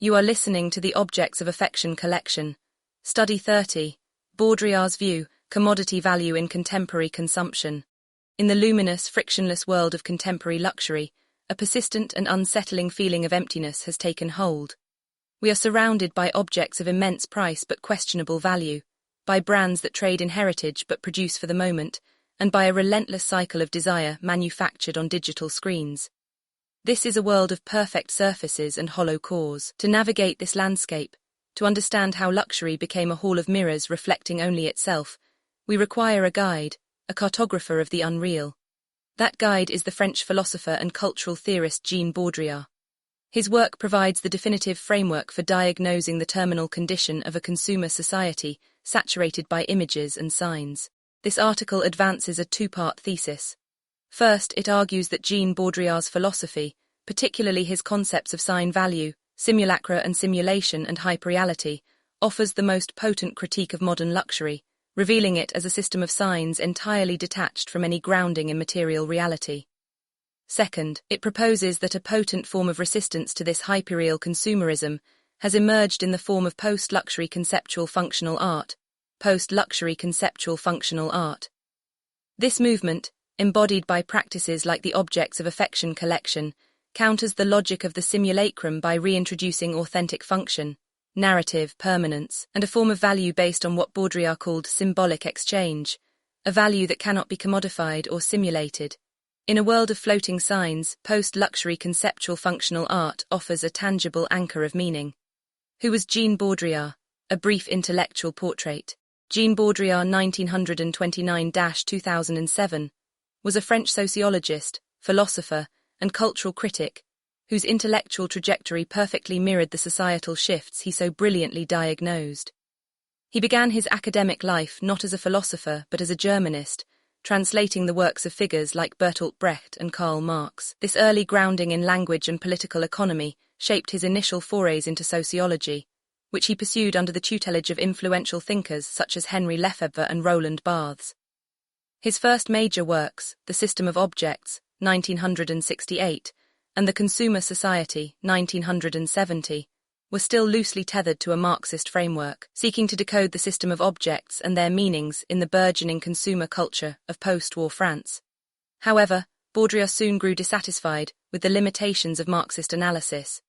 You are listening to the Objects of Affection collection. Study 30. Baudrillard's view, commodity value in contemporary consumption. In the luminous, frictionless world of contemporary luxury, a persistent and unsettling feeling of emptiness has taken hold. We are surrounded by objects of immense price but questionable value, by brands that trade in heritage but produce for the moment, and by a relentless cycle of desire manufactured on digital screens. This is a world of perfect surfaces and hollow cores. To navigate this landscape, to understand how luxury became a hall of mirrors reflecting only itself, we require a guide, a cartographer of the unreal. That guide is the French philosopher and cultural theorist Jean Baudrillard. His work provides the definitive framework for diagnosing the terminal condition of a consumer society saturated by images and signs. This article advances a two-part thesis. First, it argues that Jean Baudrillard's philosophy, particularly his concepts of sign value, simulacra and simulation and hyperreality, offers the most potent critique of modern luxury, revealing it as a system of signs entirely detached from any grounding in material reality. Second, it proposes that a potent form of resistance to this hyperreal consumerism has emerged in the form of post-luxury conceptual functional art. Post-luxury conceptual functional art. This movement, embodied by practices like the Objects of Affection collection, counters the logic of the simulacrum by reintroducing authentic function, narrative, permanence, and a form of value based on what Baudrillard called symbolic exchange, a value that cannot be commodified or simulated. In a world of floating signs, post-luxury conceptual functional art offers a tangible anchor of meaning. Who was Jean Baudrillard? A brief intellectual portrait. Jean Baudrillard 1929–2007 was a French sociologist, philosopher, and cultural critic, whose intellectual trajectory perfectly mirrored the societal shifts he so brilliantly diagnosed. He began his academic life not as a philosopher but as a Germanist, translating the works of figures like Bertolt Brecht and Karl Marx. This early grounding in language and political economy shaped his initial forays into sociology, which he pursued under the tutelage of influential thinkers such as Henry Lefebvre and Roland Barthes. His first major works, The System of Objects, 1968, and The Consumer Society, 1970, were still loosely tethered to a Marxist framework, seeking to decode the system of objects and their meanings in the burgeoning consumer culture of post-war France. However, Baudrillard soon grew dissatisfied with the limitations of Marxist analysis.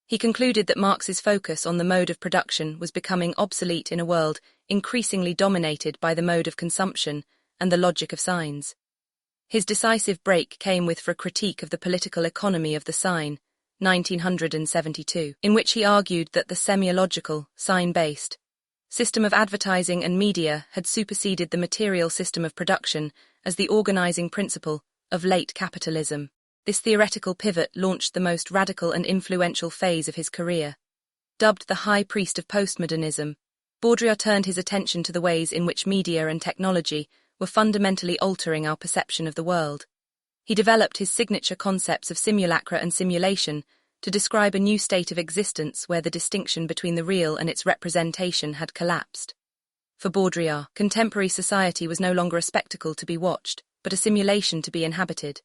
He concluded that Marx's focus on the mode of production was becoming obsolete in a world increasingly dominated by the mode of consumption and the logic of signs. His decisive break came with For a Critique of the Political Economy of the Sign, 1972, in which he argued that the semiological, sign-based system of advertising and media had superseded the material system of production as the organizing principle of late capitalism. This theoretical pivot launched the most radical and influential phase of his career. Dubbed the High Priest of Postmodernism, Baudrillard turned his attention to the ways in which media and technology were fundamentally altering our perception of the world. He developed his signature concepts of simulacra and simulation to describe a new state of existence where the distinction between the real and its representation had collapsed. For Baudrillard, contemporary society was no longer a spectacle to be watched, but a simulation to be inhabited.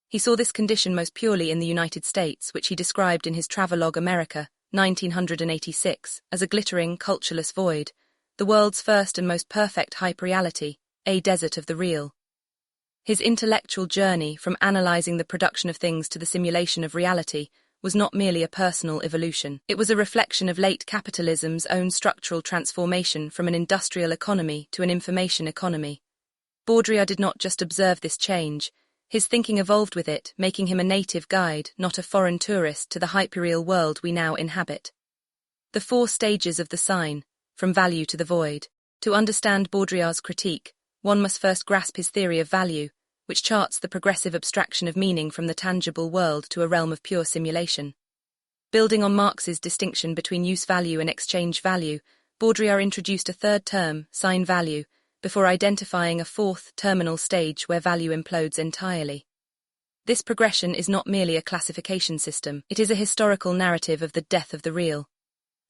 He saw this condition most purely in the United States, which he described in his travelogue America, 1986, as a glittering, cultureless void, the world's first and most perfect hyperreality, a desert of the real. His intellectual journey from analyzing the production of things to the simulation of reality was not merely a personal evolution. It was a reflection of late capitalism's own structural transformation from an industrial economy to an information economy. Baudrillard did not just observe this change, his thinking evolved with it, making him a native guide, not a foreign tourist, to the hyperreal world we now inhabit. The 4 stages of the sign, from value to the void. To understand Baudrillard's critique, one must first grasp his theory of value, which charts the progressive abstraction of meaning from the tangible world to a realm of pure simulation. Building on Marx's distinction between use value and exchange value, Baudrillard introduced a third term, sign value, before identifying a fourth, terminal stage where value implodes entirely. This progression is not merely a classification system, it is a historical narrative of the death of the real.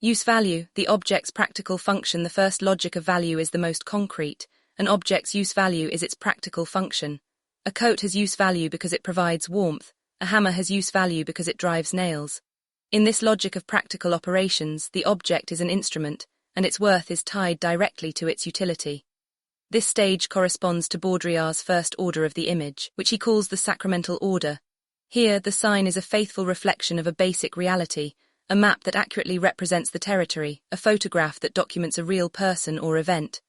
Use value, the object's practical function. The first logic of value is the most concrete. An object's use value is its practical function. A coat has use value because it provides warmth, a hammer has use value because it drives nails. In this logic of practical operations, the object is an instrument, and its worth is tied directly to its utility. This stage corresponds to Baudrillard's first order of the image, which he calls the sacramental order. Here, the sign is a faithful reflection of a basic reality, a map that accurately represents the territory, a photograph that documents a real person or event.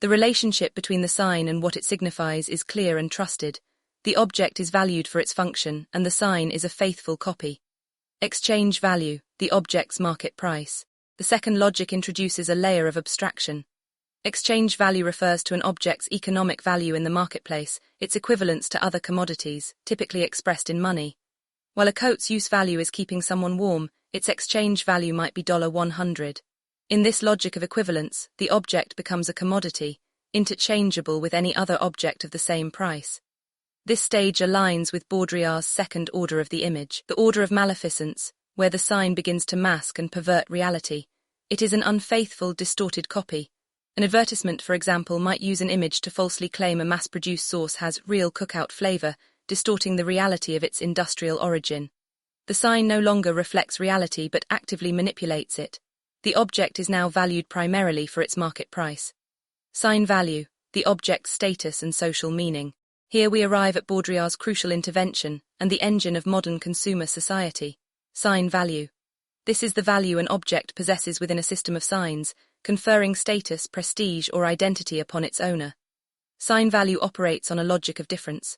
The relationship between the sign and what it signifies is clear and trusted. The object is valued for its function, and the sign is a faithful copy. Exchange value, the object's market price. The second logic introduces a layer of abstraction. Exchange value refers to an object's economic value in the marketplace, its equivalence to other commodities, typically expressed in money. While a coat's use value is keeping someone warm, its exchange value might be $100. In this logic of equivalence, the object becomes a commodity, interchangeable with any other object of the same price. This stage aligns with Baudrillard's second order of the image, the order of maleficence, where the sign begins to mask and pervert reality. It is an unfaithful, distorted copy. An advertisement, for example, might use an image to falsely claim a mass-produced sauce has real cookout flavor, distorting the reality of its industrial origin. The sign no longer reflects reality but actively manipulates it. The object is now valued primarily for its market price. Sign value, the object's status and social meaning. Here we arrive at Baudrillard's crucial intervention and the engine of modern consumer society. Sign value. This is the value an object possesses within a system of signs, conferring status, prestige, or identity upon its owner. Sign value operates on a logic of difference.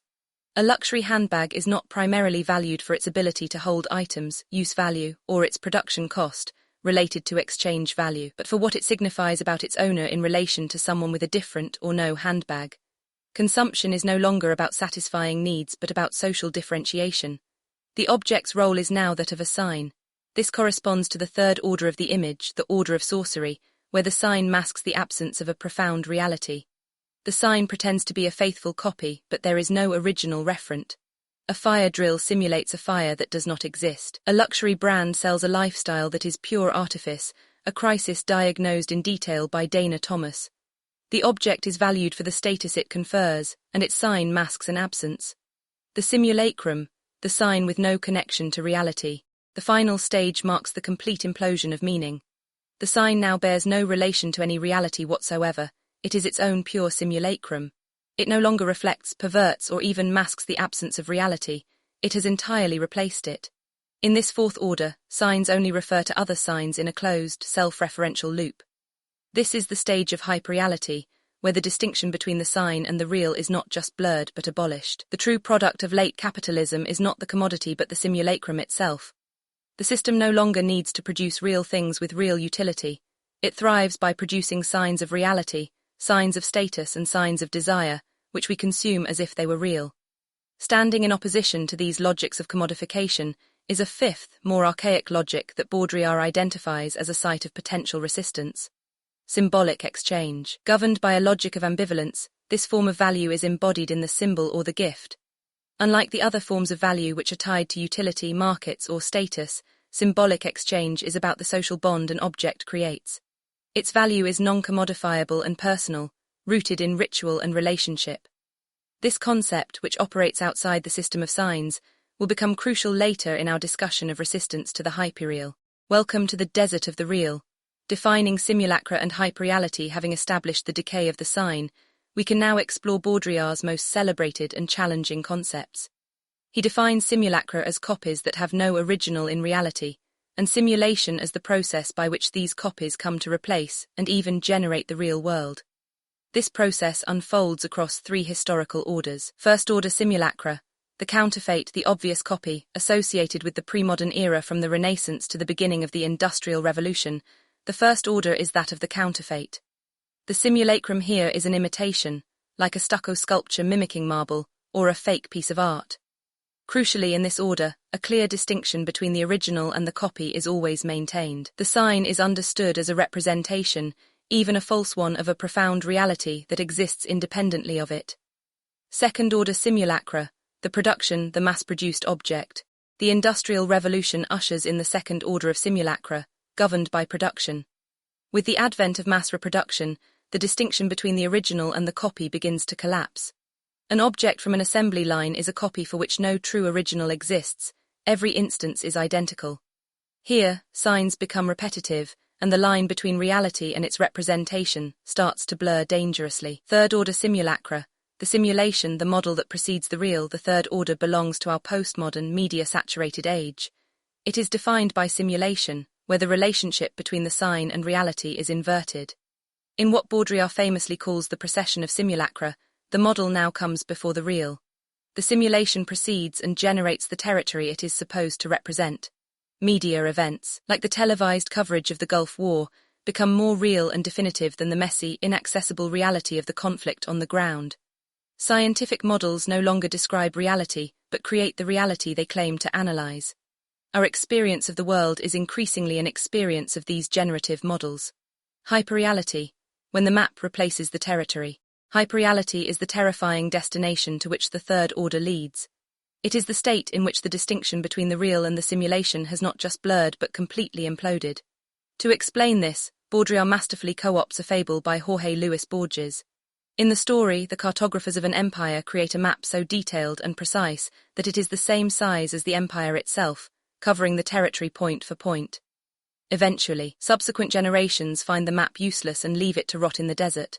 A luxury handbag is not primarily valued for its ability to hold items, use value, or its production cost, related to exchange value, but for what it signifies about its owner in relation to someone with a different or no handbag. Consumption is no longer about satisfying needs but about social differentiation. The object's role is now that of a sign. This corresponds to the third order of the image, the order of sorcery, where the sign masks the absence of a profound reality. The sign pretends to be a faithful copy, but there is no original referent. A fire drill simulates a fire that does not exist. A luxury brand sells a lifestyle that is pure artifice, a crisis diagnosed in detail by Dana Thomas. The object is valued for the status it confers, and its sign masks an absence. The simulacrum, the sign with no connection to reality. The final stage marks the complete implosion of meaning. The sign now bears no relation to any reality whatsoever. It is its own pure simulacrum. It no longer reflects, perverts, or even masks the absence of reality. It has entirely replaced it. In this fourth order, signs only refer to other signs in a closed, self-referential loop. This is the stage of hyperreality, where the distinction between the sign and the real is not just blurred but abolished. The true product of late capitalism is not the commodity but the simulacrum itself. The system no longer needs to produce real things with real utility. It thrives by producing signs of reality, signs of status and signs of desire, which we consume as if they were real. Standing in opposition to these logics of commodification is a fifth, more archaic logic that Baudrillard identifies as a site of potential resistance. Symbolic exchange. Governed by a logic of ambivalence, this form of value is embodied in the symbol or the gift. Unlike the other forms of value which are tied to utility, markets, or status, symbolic exchange is about the social bond an object creates. Its value is non-commodifiable and personal, rooted in ritual and relationship. This concept, which operates outside the system of signs, will become crucial later in our discussion of resistance to the hyperreal. Welcome to the desert of the real. Defining simulacra and hyperreality having established the decay of the sign, we can now explore Baudrillard's most celebrated and challenging concepts. He defines simulacra as copies that have no original in reality, and simulation as the process by which these copies come to replace and even generate the real world. This process unfolds across three historical orders. First order simulacra, the counterfeit, the obvious copy, associated with the pre-modern era from the Renaissance to the beginning of the Industrial Revolution. The first order is that of the counterfeit. The simulacrum here is an imitation, like a stucco sculpture mimicking marble, or a fake piece of art. Crucially in this order, a clear distinction between the original and the copy is always maintained. The sign is understood as a representation, even a false one, of a profound reality that exists independently of it. Second order simulacra, the production, the mass-produced object. The Industrial Revolution ushers in the second order of simulacra, governed by production. With the advent of mass reproduction, the distinction between the original and the copy begins to collapse. An object from an assembly line is a copy for which no true original exists. Every instance is identical. Here, signs become repetitive, and the line between reality and its representation starts to blur dangerously. Third-order simulacra. The simulation, the model that precedes the real, the third order belongs to our postmodern, media-saturated age. It is defined by simulation, where the relationship between the sign and reality is inverted. In what Baudrillard famously calls the procession of simulacra, the model now comes before the real. The simulation precedes and generates the territory it is supposed to represent. Media events, like the televised coverage of the Gulf War, become more real and definitive than the messy, inaccessible reality of the conflict on the ground. Scientific models no longer describe reality, but create the reality they claim to analyze. Our experience of the world is increasingly an experience of these generative models. Hyperreality, when the map replaces the territory. Hyperreality is the terrifying destination to which the third order leads. It is the state in which the distinction between the real and the simulation has not just blurred but completely imploded. To explain this, Baudrillard masterfully co-opts a fable by Jorge Luis Borges. In the story, the cartographers of an empire create a map so detailed and precise that it is the same size as the empire itself, covering the territory point for point. Eventually, subsequent generations find the map useless and leave it to rot in the desert.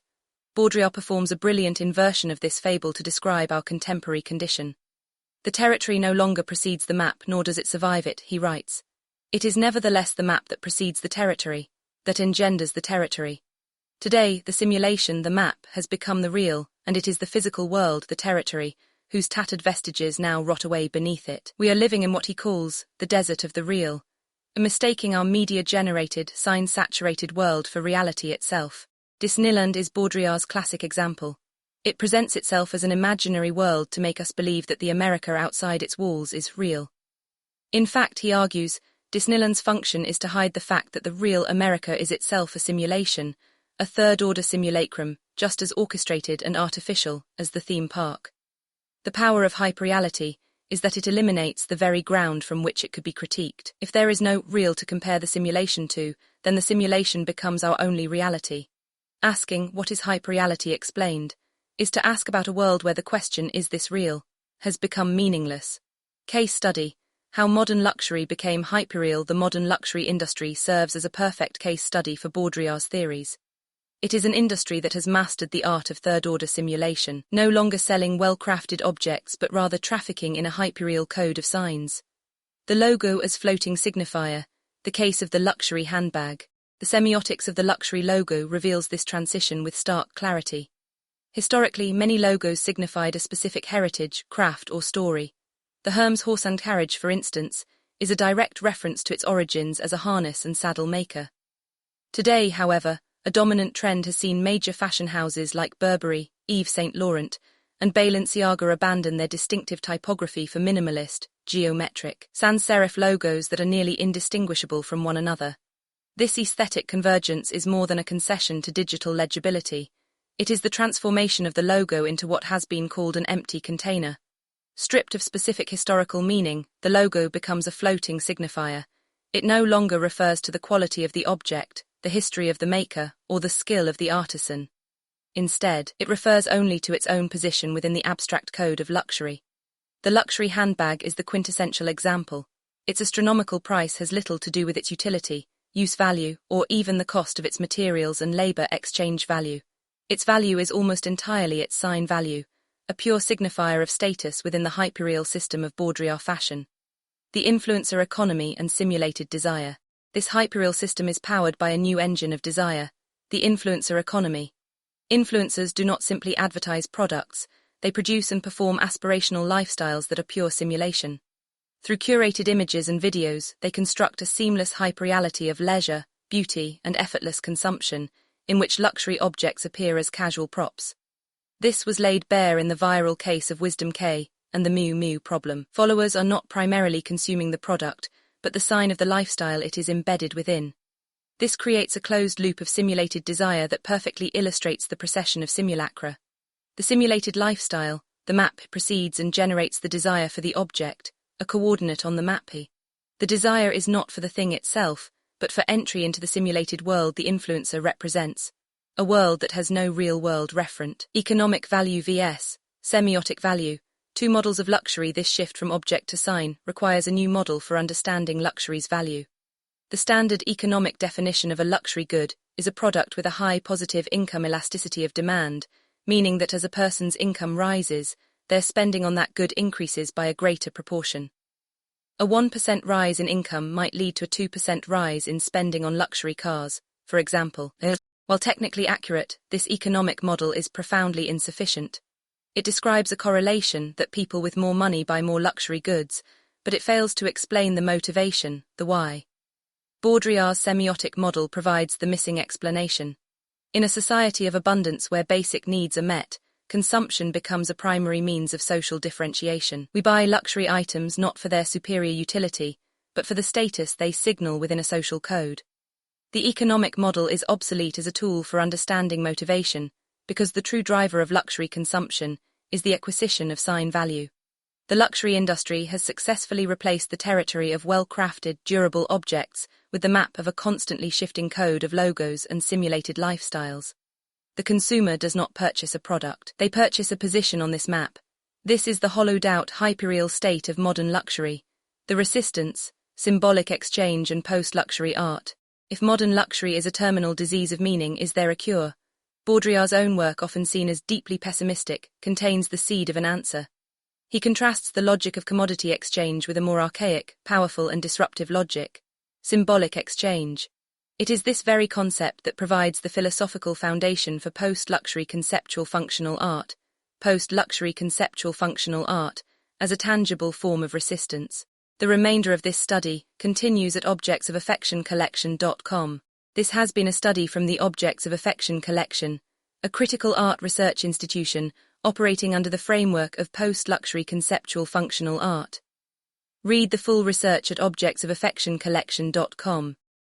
Baudrillard performs a brilliant inversion of this fable to describe our contemporary condition. The territory no longer precedes the map, nor does it survive it, he writes. It is nevertheless the map that precedes the territory, that engenders the territory. Today, the simulation, the map, has become the real, and it is the physical world, the territory, whose tattered vestiges now rot away beneath it. We are living in what he calls the desert of the real, mistaking our media-generated, sign-saturated world for reality itself. Disneyland is Baudrillard's classic example. It presents itself as an imaginary world to make us believe that the America outside its walls is real. In fact, he argues, Disneyland's function is to hide the fact that the real America is itself a simulation, a third-order simulacrum, just as orchestrated and artificial as the theme park. The power of hyperreality is that it eliminates the very ground from which it could be critiqued. If there is no real to compare the simulation to, then the simulation becomes our only reality. Asking, what is hyperreality explained, is to ask about a world where the question, is this real, has become meaningless. Case study, how modern luxury became hyperreal. The modern luxury industry serves as a perfect case study for Baudrillard's theories. It is an industry that has mastered the art of third-order simulation, no longer selling well-crafted objects but rather trafficking in a hyperreal code of signs. The logo as floating signifier, the case of the luxury handbag. The semiotics of the luxury logo reveals this transition with stark clarity. Historically, many logos signified a specific heritage, craft, or story. The Hermes horse and carriage, for instance, is a direct reference to its origins as a harness and saddle maker. Today, however, a dominant trend has seen major fashion houses like Burberry, Yves Saint Laurent, and Balenciaga abandon their distinctive typography for minimalist, geometric, sans-serif logos that are nearly indistinguishable from one another. This aesthetic convergence is more than a concession to digital legibility. It is the transformation of the logo into what has been called an empty container. Stripped of specific historical meaning, the logo becomes a floating signifier. It no longer refers to the quality of the object, the history of the maker, or the skill of the artisan. Instead, it refers only to its own position within the abstract code of luxury. The luxury handbag is the quintessential example. Its astronomical price has little to do with its utility, use value, or even the cost of its materials and labor exchange value. Its value is almost entirely its sign value, a pure signifier of status within the hyperreal system of Baudrillard fashion. The influencer economy and simulated desire. This hyperreal system is powered by a new engine of desire, the influencer economy. Influencers do not simply advertise products, they produce and perform aspirational lifestyles that are pure simulation. Through curated images and videos, they construct a seamless hyperreality of leisure, beauty, and effortless consumption, in which luxury objects appear as casual props. This was laid bare in the viral case of Wisdom K and the Miu Miu problem. Followers are not primarily consuming the product, but the sign of the lifestyle it is embedded within. This creates a closed loop of simulated desire that perfectly illustrates the procession of simulacra. The simulated lifestyle, the map precedes and generates the desire for the object, a coordinate on the map. The desire is not for the thing itself, but for entry into the simulated world the influencer represents, a world that has no real-world referent. Economic value vs. semiotic value. Two models of luxury. This shift from object to sign requires a new model for understanding luxury's value. The standard economic definition of a luxury good is a product with a high positive income elasticity of demand, meaning that as a person's income rises, their spending on that good increases by a greater proportion. A 1% rise in income might lead to a 2% rise in spending on luxury cars, for example. While technically accurate, this economic model is profoundly insufficient. It describes a correlation that people with more money buy more luxury goods, but it fails to explain the motivation, the why. Baudrillard's semiotic model provides the missing explanation. In a society of abundance where basic needs are met, consumption becomes a primary means of social differentiation. We buy luxury items not for their superior utility, but for the status they signal within a social code. The economic model is obsolete as a tool for understanding motivation, because the true driver of luxury consumption is the acquisition of sign value. The luxury industry has successfully replaced the territory of well-crafted, durable objects with the map of a constantly shifting code of logos and simulated lifestyles. The consumer does not purchase a product, they purchase a position on this map. This is the hollowed-out, hyperreal state of modern luxury, the resistance, symbolic exchange and post-luxury art. If modern luxury is a terminal disease of meaning, is there a cure? Baudrillard's own work, often seen as deeply pessimistic, contains the seed of an answer. He contrasts the logic of commodity exchange with a more archaic, powerful and disruptive logic, symbolic exchange. It is this very concept that provides the philosophical foundation for post-luxury conceptual functional art, as a tangible form of resistance. The remainder of this study continues at objectsofaffectioncollection.com. This has been a study from the Objects of Affection Collection, a critical art research institution operating under the framework of post-luxury conceptual functional art. Read the full research at objectsofaffectioncollection.com.